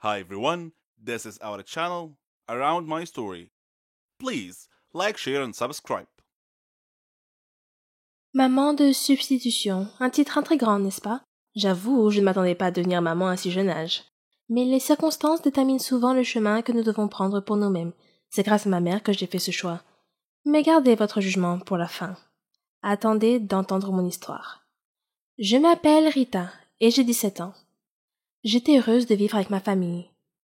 Hi everyone, this is our channel Around My Story. Please like, share and subscribe. Maman de substitution, un titre intrigant, n'est-ce pas? J'avoue, je ne m'attendais pas à devenir maman à un si jeune âge. Mais les circonstances déterminent souvent le chemin que nous devons prendre pour nous-mêmes. C'est grâce à ma mère que j'ai fait ce choix. Mais gardez votre jugement pour la fin. Attendez d'entendre mon histoire. Je m'appelle Rita et j'ai 17 ans. J'étais heureuse de vivre avec ma famille.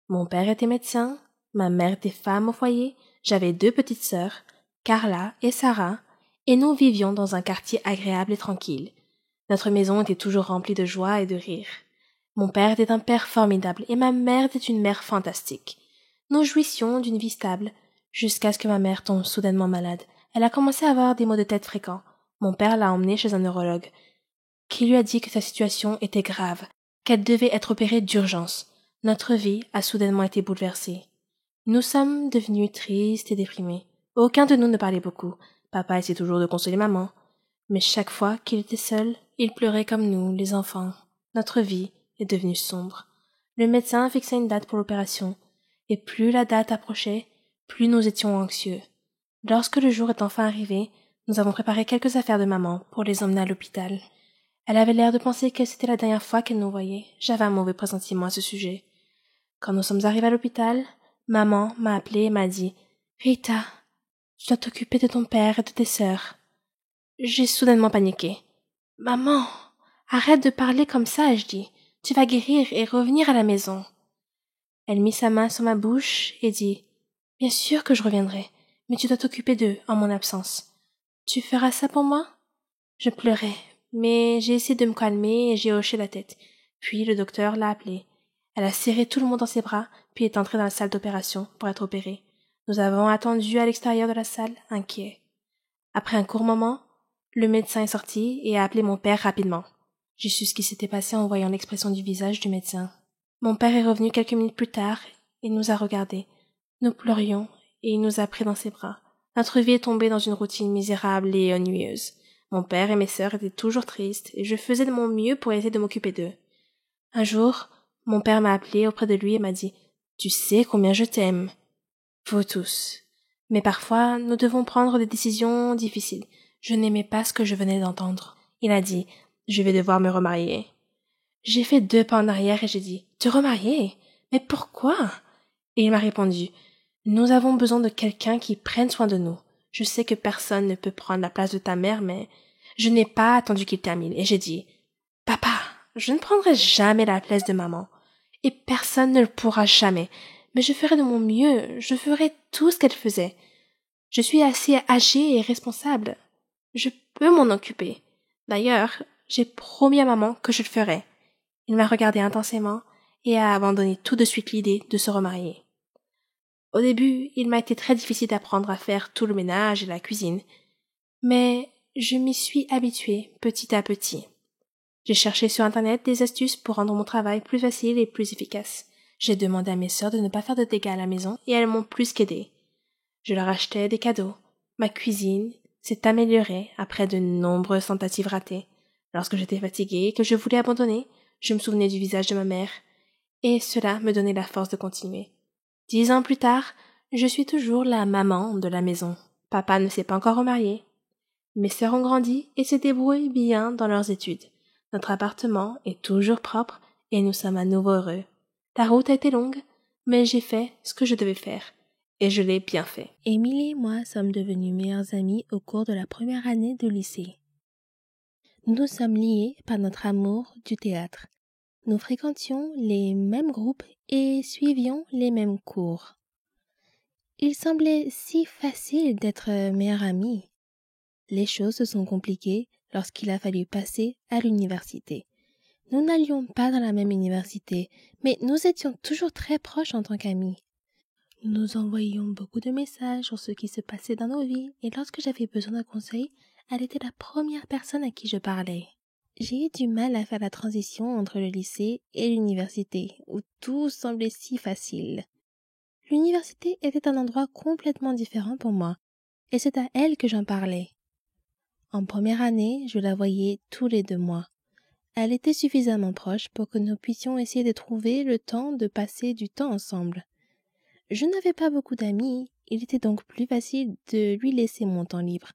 Mon père était médecin, ma mère était femme au foyer, j'avais 2 petites sœurs, Carla et Sarah, et nous vivions dans un quartier agréable et tranquille. Notre maison était toujours remplie de joie et de rire. Mon père était un père formidable et ma mère était une mère fantastique. Nous jouissions d'une vie stable, jusqu'à ce que ma mère tombe soudainement malade. Elle a commencé à avoir des maux de tête fréquents. Mon père l'a emmenée chez un neurologue, qui lui a dit que sa situation était grave, qu'elle devait être opérée d'urgence. Notre vie a soudainement été bouleversée. Nous sommes devenus tristes et déprimés. Aucun de nous ne parlait beaucoup. Papa essayait toujours de consoler maman. Mais chaque fois qu'il était seul, il pleurait comme nous, les enfants. Notre vie est devenue sombre. Le médecin a fixé une date pour l'opération, et plus la date approchait, plus nous étions anxieux. Lorsque le jour est enfin arrivé, nous avons préparé quelques affaires de maman pour les emmener à l'hôpital. Elle avait l'air de penser que c'était la dernière fois qu'elle nous voyait. J'avais un mauvais pressentiment à ce sujet. Quand nous sommes arrivés à l'hôpital, maman m'a appelée et m'a dit « Rita, tu dois t'occuper de ton père et de tes sœurs. » J'ai soudainement paniqué. « Maman, arrête de parler comme ça, ai-je dit. Tu vas guérir et revenir à la maison. » Elle mit sa main sur ma bouche et dit « Bien sûr que je reviendrai, mais tu dois t'occuper d'eux en mon absence. Tu feras ça pour moi ?» Je pleurais, mais j'ai essayé de me calmer et j'ai hoché la tête. Puis le docteur l'a appelée. Elle a serré tout le monde dans ses bras, puis est entrée dans la salle d'opération pour être opérée. Nous avons attendu à l'extérieur de la salle, inquiets. Après un court moment, le médecin est sorti et a appelé mon père rapidement. J'ai su ce qui s'était passé en voyant l'expression du visage du médecin. Mon père est revenu quelques minutes plus tard et nous a regardés. Nous pleurions et il nous a pris dans ses bras. Notre vie est tombée dans une routine misérable et ennuyeuse. Mon père et mes sœurs étaient toujours tristes et je faisais de mon mieux pour essayer de m'occuper d'eux. Un jour, mon père m'a appelé auprès de lui et m'a dit « Tu sais combien je t'aime. » Vous tous. Mais parfois, nous devons prendre des décisions difficiles. Je n'aimais pas ce que je venais d'entendre. Il a dit « Je vais devoir me remarier. » J'ai fait 2 pas en arrière et j'ai dit « Te remarier? Mais pourquoi ?» Et il m'a répondu « Nous avons besoin de quelqu'un qui prenne soin de nous. Je sais que personne ne peut prendre la place de ta mère, mais je n'ai pas attendu qu'il termine. » Et j'ai dit « Papa, je ne prendrai jamais la place de maman. Et personne ne le pourra jamais. Mais je ferai de mon mieux. Je ferai tout ce qu'elle faisait. Je suis assez âgée et responsable. Je peux m'en occuper. D'ailleurs, j'ai promis à maman que je le ferai. » Il m'a regardé intensément et a abandonné tout de suite l'idée de se remarier. Au début, il m'a été très difficile d'apprendre à faire tout le ménage et la cuisine, mais je m'y suis habituée petit à petit. J'ai cherché sur Internet des astuces pour rendre mon travail plus facile et plus efficace. J'ai demandé à mes sœurs de ne pas faire de dégâts à la maison et elles m'ont plus qu'aidée. Je leur achetais des cadeaux. Ma cuisine s'est améliorée après de nombreuses tentatives ratées. Lorsque j'étais fatiguée et que je voulais abandonner, je me souvenais du visage de ma mère, et cela me donnait la force de continuer. 10 ans plus tard, je suis toujours la maman de la maison. Papa ne s'est pas encore remarié. Mes sœurs ont grandi et se débrouillent bien dans leurs études. Notre appartement est toujours propre et nous sommes à nouveau heureux. La route a été longue, mais j'ai fait ce que je devais faire. Et je l'ai bien fait. Émilie et moi sommes devenues meilleures amies au cours de la première année de lycée. Nous sommes liés par notre amour du théâtre. Nous fréquentions les mêmes groupes et suivions les mêmes cours. Il semblait si facile d'être meilleures amies. Les choses se sont compliquées lorsqu'il a fallu passer à l'université. Nous n'allions pas dans la même université, mais nous étions toujours très proches en tant qu'amis. Nous envoyions beaucoup de messages sur ce qui se passait dans nos vies et lorsque j'avais besoin d'un conseil, elle était la première personne à qui je parlais. J'ai eu du mal à faire la transition entre le lycée et l'université, où tout semblait si facile. L'université était un endroit complètement différent pour moi, et c'est à elle que j'en parlais. En première année, je la voyais tous les 2 mois. Elle était suffisamment proche pour que nous puissions essayer de trouver le temps de passer du temps ensemble. Je n'avais pas beaucoup d'amis, il était donc plus facile de lui laisser mon temps libre.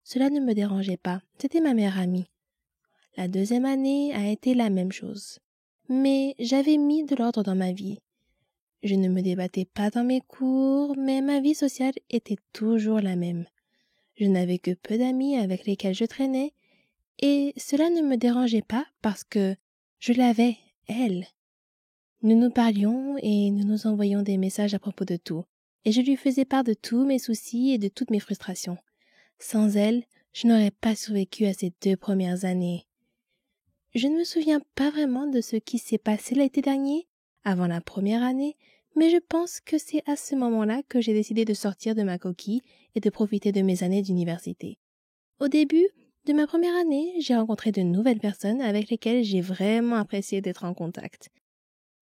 Cela ne me dérangeait pas, c'était ma meilleure amie. La deuxième année a été la même chose. Mais j'avais mis de l'ordre dans ma vie. Je ne me débattais pas dans mes cours, mais ma vie sociale était toujours la même. Je n'avais que peu d'amis avec lesquels je traînais, et cela ne me dérangeait pas parce que je l'avais, elle. Nous nous parlions et nous nous envoyions des messages à propos de tout, et je lui faisais part de tous mes soucis et de toutes mes frustrations. Sans elle, je n'aurais pas survécu à ces 2 premières années. Je ne me souviens pas vraiment de ce qui s'est passé l'été dernier, avant la première année, mais je pense que c'est à ce moment-là que j'ai décidé de sortir de ma coquille et de profiter de mes années d'université. Au début de ma première année, j'ai rencontré de nouvelles personnes avec lesquelles j'ai vraiment apprécié d'être en contact.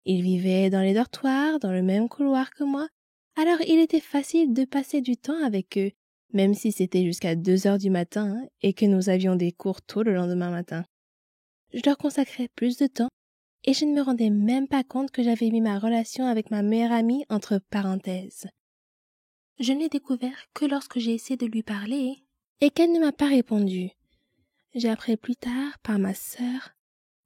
Ils vivaient dans les dortoirs, dans le même couloir que moi, alors il était facile de passer du temps avec eux, même si c'était jusqu'à 2 heures du matin et que nous avions des cours tôt le lendemain matin. Je leur consacrais plus de temps et je ne me rendais même pas compte que j'avais mis ma relation avec ma meilleure amie entre parenthèses. Je ne l'ai découvert que lorsque j'ai essayé de lui parler et qu'elle ne m'a pas répondu. J'ai appris plus tard par ma sœur,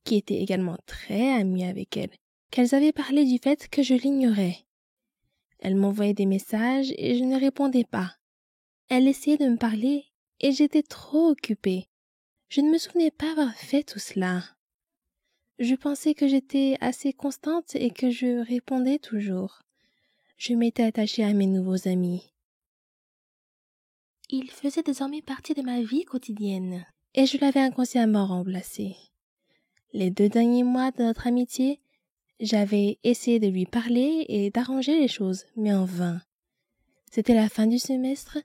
qui était également très amie avec elle, qu'elles avaient parlé du fait que je l'ignorais. Elle m'envoyait des messages et je ne répondais pas. Elle essayait de me parler et j'étais trop occupée. Je ne me souvenais pas avoir fait tout cela. Je pensais que j'étais assez constante et que je répondais toujours. Je m'étais attachée à mes nouveaux amis. Ils faisaient désormais partie de ma vie quotidienne et je l'avais inconsciemment remplacé. Les 2 derniers mois de notre amitié, j'avais essayé de lui parler et d'arranger les choses, mais en vain. C'était la fin du semestre,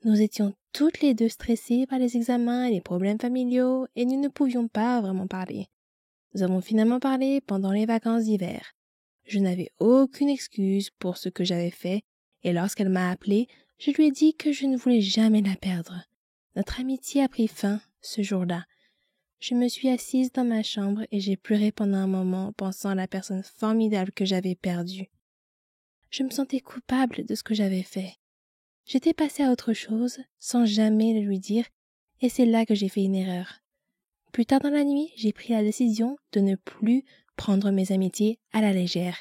nous étions toutes les 2 stressées par les examens et les problèmes familiaux et nous ne pouvions pas vraiment parler. Nous avons finalement parlé pendant les vacances d'hiver. Je n'avais aucune excuse pour ce que j'avais fait et lorsqu'elle m'a appelé, je lui ai dit que je ne voulais jamais la perdre. Notre amitié a pris fin ce jour-là. Je me suis assise dans ma chambre et j'ai pleuré pendant un moment pensant à la personne formidable que j'avais perdue. Je me sentais coupable de ce que j'avais fait. J'étais passée à autre chose sans jamais le lui dire et c'est là que j'ai fait une erreur. Plus tard dans la nuit, j'ai pris la décision de ne plus prendre mes amitiés à la légère,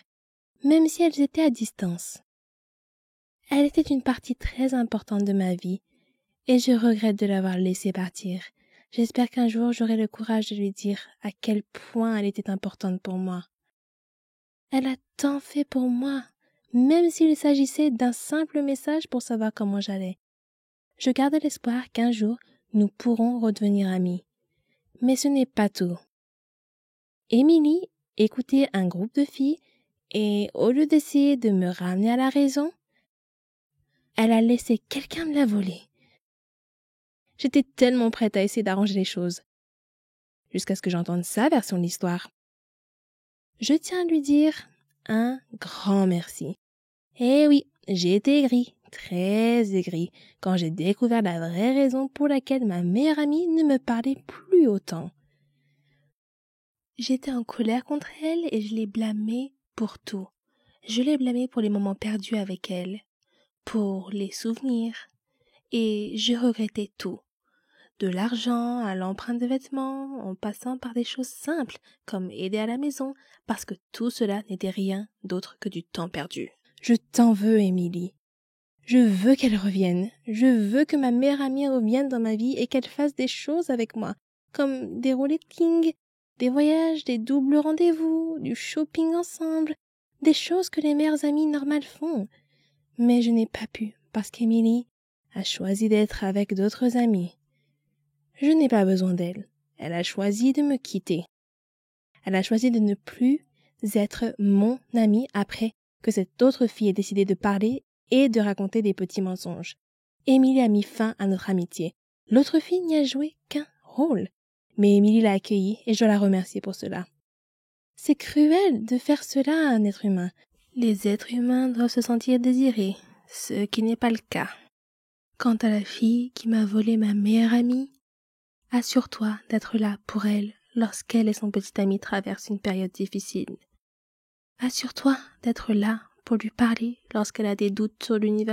même si elles étaient à distance. Elle était une partie très importante de ma vie et je regrette de l'avoir laissée partir. J'espère qu'un jour j'aurai le courage de lui dire à quel point elle était importante pour moi. Elle a tant fait pour moi, même s'il s'agissait d'un simple message pour savoir comment j'allais. Je garde l'espoir qu'un jour nous pourrons redevenir amis. Mais ce n'est pas tout. Émilie écoutait un groupe de filles et au lieu d'essayer de me ramener à la raison, elle a laissé quelqu'un me la voler. J'étais tellement prête à essayer d'arranger les choses, jusqu'à ce que j'entende sa version de l'histoire. Je tiens à lui dire un grand merci. Eh oui, j'ai été aigrie, très aigrie, quand j'ai découvert la vraie raison pour laquelle ma meilleure amie ne me parlait plus autant. J'étais en colère contre elle et je l'ai blâmée pour tout. Je l'ai blâmée pour les moments perdus avec elle, pour les souvenirs, et je regrettais tout. De l'argent à l'empreinte de vêtements, en passant par des choses simples, comme aider à la maison, parce que tout cela n'était rien d'autre que du temps perdu. Je t'en veux, Émilie. Je veux qu'elle revienne. Je veux que ma meilleure amie revienne dans ma vie et qu'elle fasse des choses avec moi, comme des roulette-king, des voyages, des doubles rendez-vous, du shopping ensemble, des choses que les meilleures amies normales font. Mais je n'ai pas pu, parce qu'Émilie a choisi d'être avec d'autres amis. Je n'ai pas besoin d'elle. Elle a choisi de me quitter. Elle a choisi de ne plus être mon amie après que cette autre fille ait décidé de parler et de raconter des petits mensonges. Émilie a mis fin à notre amitié. L'autre fille n'y a joué qu'un rôle. Mais Émilie l'a accueillie et je dois la remercier pour cela. C'est cruel de faire cela à un être humain. Les êtres humains doivent se sentir désirés, ce qui n'est pas le cas. Quant à la fille qui m'a volé ma meilleure amie, assure-toi d'être là pour elle lorsqu'elle et son petit ami traversent une période difficile. Assure-toi d'être là pour lui parler lorsqu'elle a des doutes sur l'univers